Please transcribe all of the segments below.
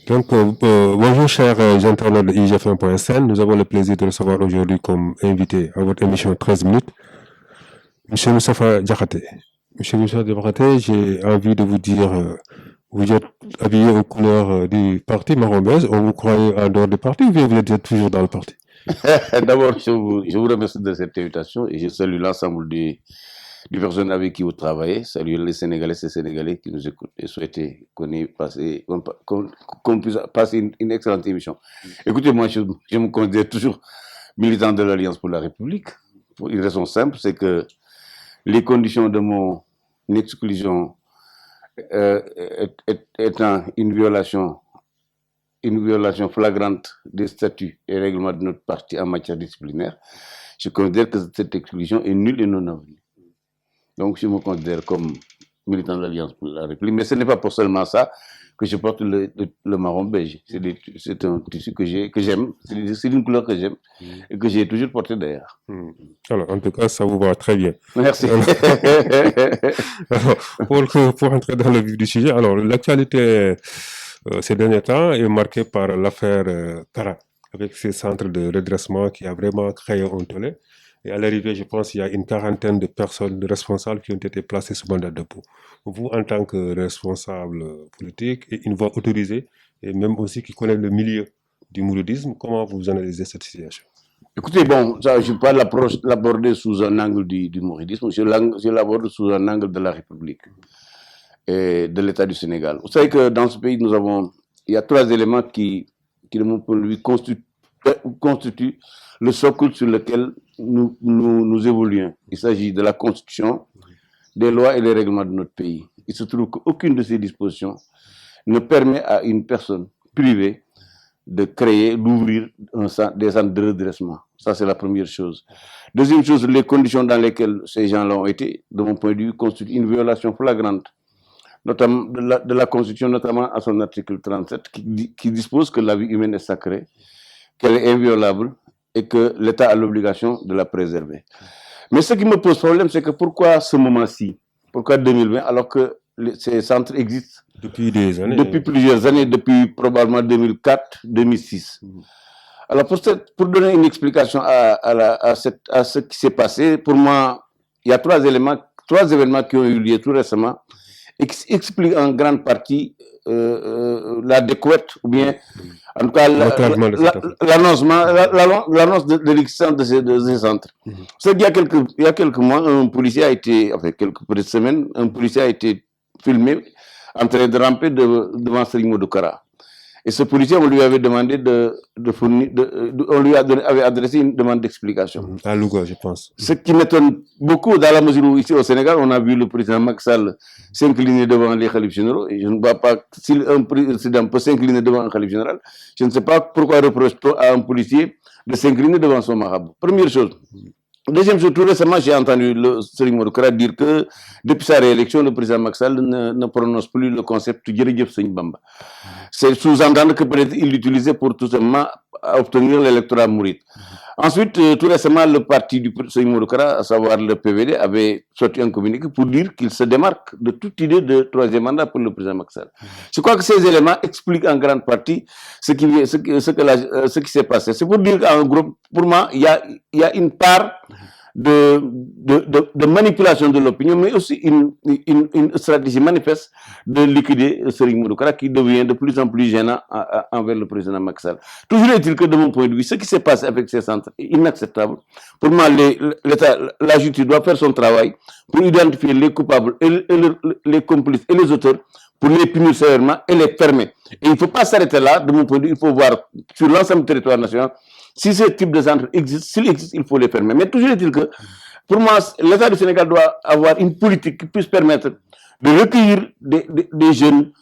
Bonjour chers internautes de IGF1.sn. Nous avons le plaisir de recevoir aujourd'hui comme invité à votre émission 13 minutes, Monsieur Moustapha Diakhaté. Monsieur Moustapha Diakhaté, j'ai envie de vous dire, vous êtes habillé aux couleurs du parti Marombez, ou vous croyez en dehors du parti, ou bien vous êtes toujours dans le parti? D'abord, je vous remercie de cette invitation et je salue l'ensemble des personnes avec qui vous travaillez. Salut les Sénégalais et Sénégalais qui nous écoutent et souhaiter qu'on puisse passer une excellente émission. Écoutez, moi, je me considère toujours militant de l'Alliance pour la République pour une raison simple, c'est que les conditions de mon exclusion étant une violation flagrante des statuts et règlements de notre parti en matière disciplinaire, je considère que cette exclusion est nulle et non avenue. Donc, je me considère comme militant de l'Alliance pour la République. Mais ce n'est pas pour seulement ça que je porte le marron beige. C'est un tissu que j'aime. C'est une couleur que j'aime et que j'ai toujours porté d'ailleurs. Alors, en tout cas, ça vous va très bien. Merci. Alors, pour entrer dans le vif du sujet, alors l'actualité ces derniers temps est marquée par l'affaire Kara, avec ses centres de redressement qui a vraiment créé un tollé. Et à l'arrivée, je pense qu'il y a une quarantaine de personnes responsables qui ont été placées sous mandat de dépôt. Vous, en tant que responsable politique et une voix autorisée, et même aussi qui connaît le milieu du mouridisme, comment vous analysez cette situation? Écoutez, bon, ça, je ne vais pas l'aborder sous un angle du mouridisme, je l'aborde sous un angle de la République et de l'État du Sénégal. Vous savez que dans ce pays, il y a trois éléments qui de mon point de vue, constituent le socle sur lequel nous évoluons. Il s'agit de la Constitution, des lois et des règlements de notre pays. Il se trouve qu'aucune de ces dispositions ne permet à une personne privée d'ouvrir des centres de redressement. Ça, c'est la première chose. Deuxième chose, les conditions dans lesquelles ces gens-là ont été, de mon point de vue, constituent une violation flagrante, notamment de la Constitution, notamment à son article 37, qui dispose que la vie humaine est sacrée, qu'elle est inviolable et que l'État a l'obligation de la préserver. Mais ce qui me pose problème, c'est que pourquoi ce moment-ci, pourquoi 2020, alors que ces centres existent depuis des années, depuis plusieurs années, depuis probablement 2004, 2006. Alors pour donner une explication à ce qui s'est passé, pour moi, il y a trois événements qui ont eu lieu tout récemment et qui expliquent en grande partie la découverte ou bien en tout cas l'annonce de l'existence de ces centres. C'est qu'il y a quelques mois, quelques semaines, un policier a été filmé en train de ramper devant Serigne Modou Kara. Et ce policier, on lui avait demandé on lui avait adressé une demande d'explication. À Louga, je pense. Ce qui m'étonne beaucoup, dans la mesure où ici au Sénégal, on a vu le président Macky Sall s'incliner devant les khalifes généraux. Et je ne vois pas, si un président peut s'incliner devant un khalife général, je ne sais pas pourquoi reproche-t-on à un policier de s'incliner devant son marabout. Première chose. Deuxième chose, tout récemment, j'ai entendu le Serigne Modou Kara dire que depuis sa réélection, le président Macky Sall ne prononce plus le concept de Djeredjef Serigne Bamba. C'est sous-entendre que peut-être il l'utilisait pour tout simplement obtenir l'électorat mouride. Ensuite, tout récemment, le parti du Serigne Modou Kara, à savoir le PVD, avait sorti un communiqué pour dire qu'il se démarque de toute idée de troisième mandat pour le président Macky Sall. Je crois que ces éléments expliquent en grande partie ce qui s'est passé. C'est pour dire qu'en gros, pour moi, il y a une part de manipulation de l'opinion, mais aussi une stratégie manifeste de liquider Serigne Modou Kara qui devient de plus en plus gênant envers le président Macky Sall. Toujours est-il que de mon point de vue, ce qui s'est passé avec ces centres est inacceptable. Pour moi, la justice doit faire son travail pour identifier les coupables, les complices et les auteurs, pour les punir sévèrement et les fermer. Et il ne faut pas s'arrêter là, de mon point de vue, il faut voir sur l'ensemble du territoire national si ce type de centre existe, s'il existe, il faut les fermer. Mais toujours est-il que, pour moi, l'État du Sénégal doit avoir une politique qui puisse permettre de recueillir des jeunes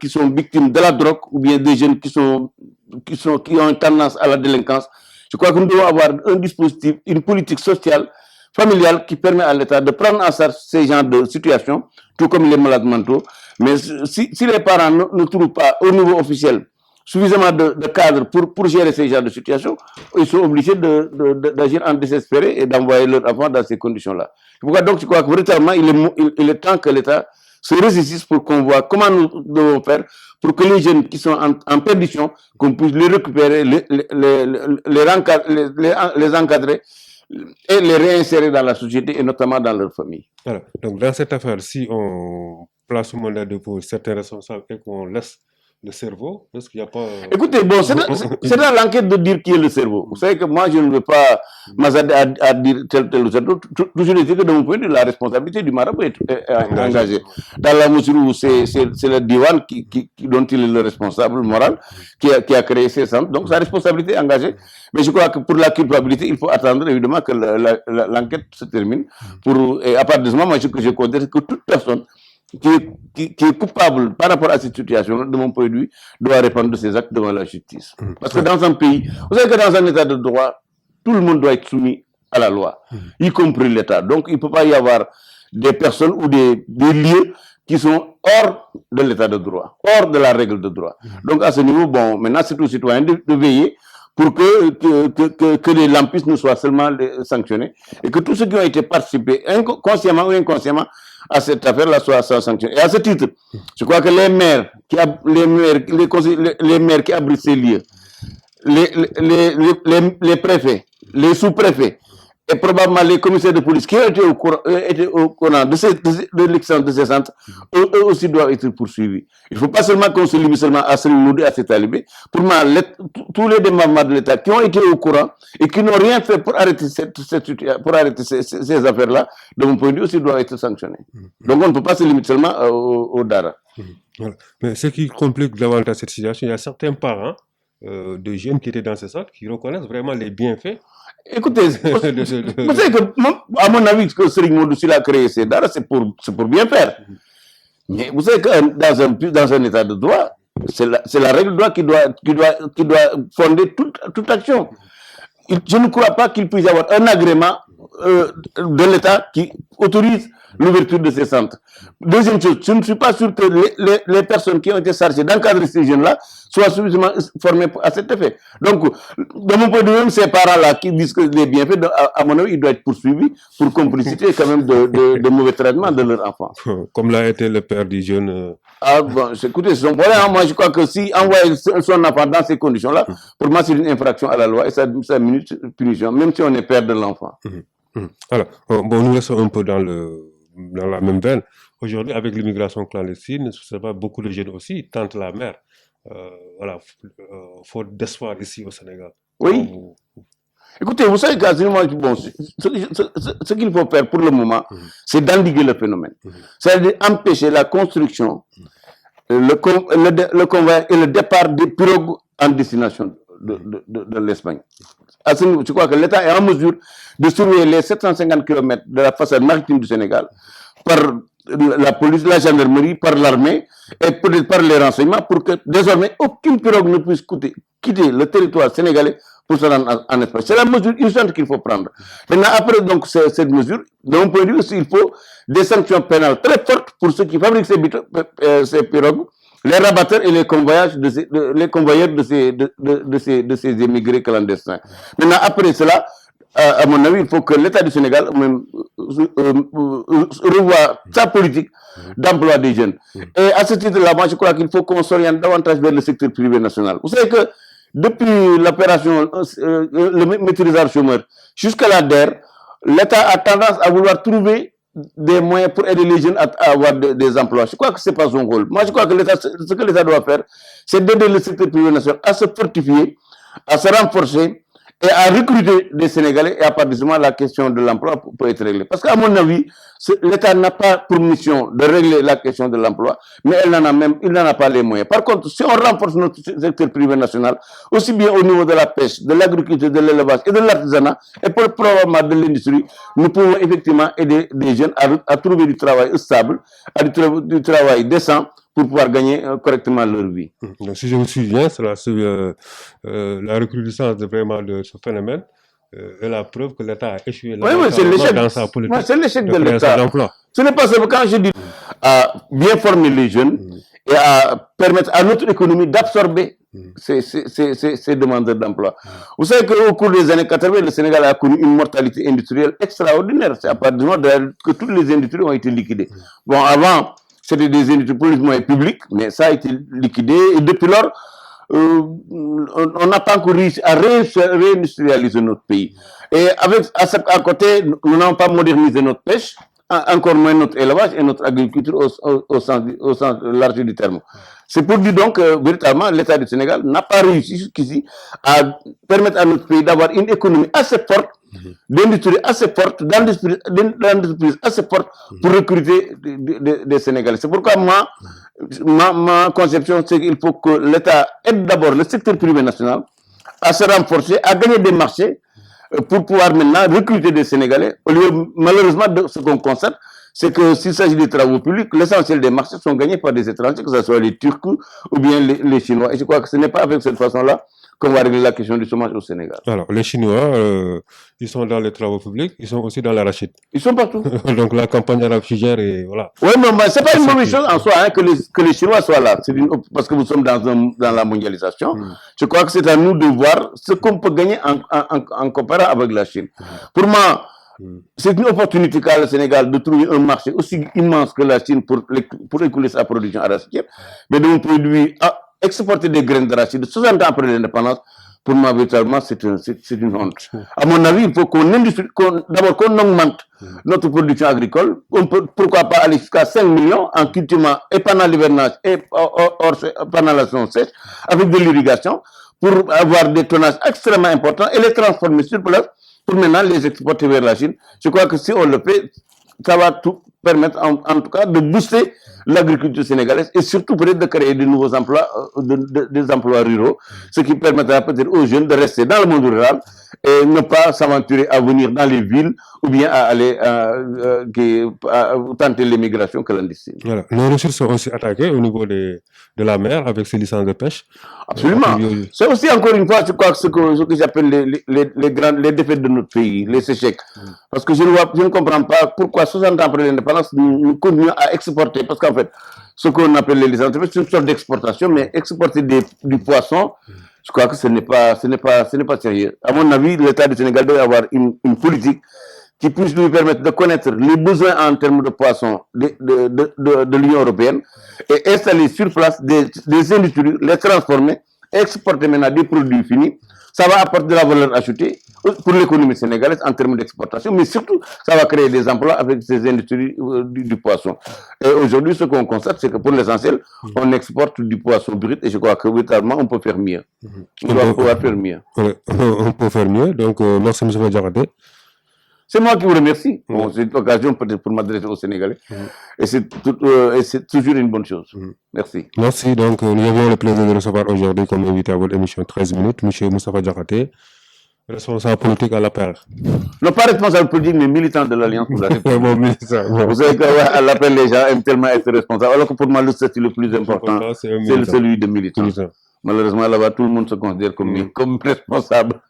qui sont victimes de la drogue ou bien des jeunes qui ont une tendance à la délinquance. Je crois que nous devons avoir un dispositif, une politique sociale, familiale qui permet à l'État de prendre en charge ces genres de situations, tout comme les malades mentaux. Mais si les parents ne trouvent pas au niveau officiel suffisamment de cadres pour gérer ces genres de situations, ils sont obligés d'agir en désespéré et d'envoyer leurs enfants dans ces conditions-là. Pourquoi donc je crois que véritablement il est temps que l'État se ressaisissent pour qu'on voit comment nous devons faire pour que les jeunes qui sont en perdition, qu'on puisse les récupérer, les encadrer et les réinsérer dans la société et notamment dans leur famille. Voilà. Donc, dans cette affaire, si on place au mandat de dépôt certains responsables et qu'on laisse le cerveau, est-ce qu'il n'y a pas... Écoutez, bon, c'est dans l'enquête de dire qui est le cerveau. Vous savez que moi, je ne veux pas m'azarder à dire tel ou tel. Toujours est-il que de mon point de vue, la responsabilité du marabout est engagée. Dans la mesure où c'est le divan dont il est le responsable moral qui a créé ces centres. Donc, sa responsabilité est engagée. Mais je crois que pour la culpabilité, il faut attendre évidemment que l'enquête se termine. Et à partir de ce moment, je considère que toute personne qui est coupable par rapport à cette situation, de mon point de vue, doit répondre de ses actes devant la justice. Parce que dans un pays, vous savez que dans un état de droit, tout le monde doit être soumis à la loi, y compris l'État. Donc, il ne peut pas y avoir des personnes ou des lieux qui sont hors de l'état de droit, hors de la règle de droit. Donc, à ce niveau, bon, maintenant, c'est aux citoyens de veiller pour que les lampistes ne soient seulement sanctionnés et que tous ceux qui ont été participés, consciemment ou inconsciemment, à cette affaire-là soient sanctionnés. Et à ce titre, je crois que les maires qui abritent ces lieux, les préfets, les sous-préfets, et probablement les commissaires de police qui ont été au courant de l'existence de ces centres, eux aussi doivent être poursuivis. Il ne faut pas seulement qu'on se limite seulement à Serigne et à ces talibés. Pour moi, tous les démembrements de l'État qui ont été au courant et qui n'ont rien fait pour arrêter ces affaires-là, de mon point de vue aussi, doivent être sanctionnés. Donc on ne peut pas se limiter seulement au Dara. Voilà. Mais ce qui complique davantage cette situation, il y a certains parents de jeunes qui étaient dans ces centres qui reconnaissent vraiment les bienfaits. Écoutez, vous savez que, à mon avis, ce que Serigne Modou Sylla a créé ces Dara, c'est pour bien faire. Mais vous savez que dans un état de droit, c'est la règle de droit qui doit fonder toute action. Je ne crois pas qu'il puisse y avoir un agrément de l'État qui autorise l'ouverture de ces centres. Deuxième chose, je ne suis pas sûr que les personnes qui ont été chargées d'encadrer ces jeunes-là soient suffisamment formées à cet effet. Donc, de mon point de vue, ces parents-là qui disent que les bienfaits, à mon avis, ils doivent être poursuivis pour complicité quand même de mauvais traitement de leurs enfants. Comme l'a été le père du jeune. Ah bon, écoutez, c'est son problème. Moi, je crois que si envoyer son enfant dans ces conditions-là, pour moi, c'est une infraction à la loi et ça mérite punition, même si on est père de l'enfant. Alors, bon, nous restons un peu dans la même veine. Aujourd'hui, avec l'immigration clandestine, ce n'est pas beaucoup de jeunes aussi tentent la mer. Voilà, faute d'espoir ici au Sénégal. Oui. Écoutez, vous savez bon, ce qu'il faut faire pour le moment, c'est d'endiguer le phénomène. C'est-à-dire empêcher la construction, le convoi et le départ des pirogues en destination de l'Espagne. Je crois que l'État est en mesure de surveiller les 750 km de la façade maritime du Sénégal par la police, la gendarmerie, par l'armée et peut-être par les renseignements pour que désormais aucune pirogue ne puisse quitter le territoire sénégalais pour se rendre en Espagne. C'est la mesure urgente qu'il faut prendre. Maintenant, après donc, cette mesure, de mon point de vue aussi, il faut des sanctions pénales très fortes pour ceux qui fabriquent ces pirogues, les rabatteurs et les convoyeurs de ces émigrés clandestins. Maintenant, après cela, à mon avis, il faut que l'État du Sénégal même revoie sa politique d'emploi des jeunes. Et à ce titre-là, moi, je crois qu'il faut qu'on s'oriente davantage vers le secteur privé national. Vous savez que depuis l'opération le maîtrisard chômeur jusqu'à la DER, l'État a tendance à vouloir trouver des moyens pour aider les jeunes à avoir des emplois. Je crois que ce n'est pas son rôle. Moi, je crois que ce que l'État doit faire, c'est d'aider le secteur privé national à se fortifier, à se renforcer et à recruter des Sénégalais. Et à partir de ce moment, la question de l'emploi peut être réglée. Parce qu'à mon avis, l'État n'a pas pour mission de régler la question de l'emploi, mais il n'en a pas les moyens. Par contre, si on renforce notre secteur privé national, aussi bien au niveau de la pêche, de l'agriculture, de l'élevage et de l'artisanat, et probablement de l'industrie, nous pouvons effectivement aider des jeunes à trouver du travail stable, à du travail décent, pour pouvoir gagner correctement leur vie. Donc, si je me souviens, c'est la recrudescence de ce phénomène est la preuve que l'État a échoué dans sa politique. C'est l'échec de l'État. Ce n'est pas seulement quand je dis à bien former les jeunes et à permettre à notre économie d'absorber ces demandeurs d'emploi. Vous savez qu'au cours des années 80, le Sénégal a connu une mortalité industrielle extraordinaire. C'est à partir du moment que toutes les industries ont été liquidées. Bon, avant, c'était des industries plus ou moins publiques, mais ça a été liquidé. Et depuis lors, on n'a pas encore réussi à réindustrialiser notre pays. Et à côté, nous n'avons pas modernisé notre pêche, encore moins notre élevage et notre agriculture au sens large du terme. C'est pour dire donc que véritablement l'État du Sénégal n'a pas réussi jusqu'ici à permettre à notre pays d'avoir une économie assez forte, d'industrie assez forte, d'entreprises assez forte pour recruter des Sénégalais. C'est pourquoi ma conception, c'est qu'il faut que l'État aide d'abord le secteur privé national à se renforcer, à gagner des marchés pour pouvoir maintenant recruter des Sénégalais. Au lieu, malheureusement, de ce qu'on constate, c'est que s'il s'agit des travaux publics, l'essentiel des marchés sont gagnés par des étrangers, que ce soit les Turcs ou bien les Chinois. Et je crois que ce n'est pas avec cette façon-là qu'on va régler la question du chômage au Sénégal. Alors, les Chinois, ils sont dans les travaux publics, ils sont aussi dans l'arachide. Ils sont partout. Donc, la campagne arachidière, et voilà. Oui, mais c'est pas une mauvaise chose en soi hein, que les Chinois soient là. Parce que nous sommes dans la mondialisation. Je crois que c'est à nous de voir ce qu'on peut gagner en comparant avec la Chine. Pour moi, c'est une opportunité qu'a le Sénégal de trouver un marché aussi immense que la Chine pour écouler sa production arachidière, mais de produire, exporter des graines d'arachide 60 ans après l'indépendance. Pour moi, véritablement, c'est une honte. À mon avis, il faut d'abord qu'on augmente notre production agricole. On peut, pourquoi pas aller jusqu'à 5 millions en cultivant et pendant l'hivernage et pendant la saison sèche, avec de l'irrigation, pour avoir des tonnages extrêmement importants et les transformer sur place pour maintenant les exporter vers la Chine. Je crois que si on le fait, ça va tout permettre en tout cas de booster l'agriculture sénégalaise et surtout peut-être de créer de nouveaux emplois, des emplois ruraux, ce qui permettra peut-être aux jeunes de rester dans le monde rural et ne pas s'aventurer à venir dans les villes ou bien à aller tenter l'émigration clandestine. Voilà. Nos ressources sont aussi attaquées au niveau de la mer avec ces licences de pêche. Absolument. C'est aussi encore une fois, je crois, ce que j'appelle les défaites de notre pays, les échecs. Parce que je ne comprends pas pourquoi 60 ans après l'indépendance, nous continuons à exporter. Parce qu'en fait, ce qu'on appelle les licences de pêche, c'est une sorte d'exportation, mais exporter du poisson, je crois que ce n'est pas sérieux. À mon avis, l'État du Sénégal doit avoir une politique qui puisse lui permettre de connaître les besoins en termes de poissons de l'Union européenne et installer sur place des industries, les transformer, exporter maintenant des produits finis. Ça va apporter de la valeur ajoutée pour l'économie sénégalaise en termes d'exportation, mais surtout, ça va créer des emplois avec ces industries du poisson. Et aujourd'hui, ce qu'on constate, c'est que pour l'essentiel, on exporte du poisson brut et je crois que véritablement, on peut faire mieux. On doit pouvoir faire mieux. On peut faire mieux. Donc, merci, M. Diakhaté. C'est moi qui vous remercie. Bon, c'est une occasion peut-être pour m'adresser aux Sénégalais. Et c'est toujours une bonne chose. Merci. Merci. Donc, nous avons le plaisir de recevoir aujourd'hui comme invité à votre émission 13 minutes, M. Moustapha Diakhaté, responsable politique à l'APR. Non, pas responsable politique, mais militant de l'Alliance pour la République. Vous savez qu'à l'APR, les gens aiment tellement être responsables, alors que pour moi, le statut le plus important, c'est celui de militant. Malheureusement, là-bas, tout le monde se considère comme responsable.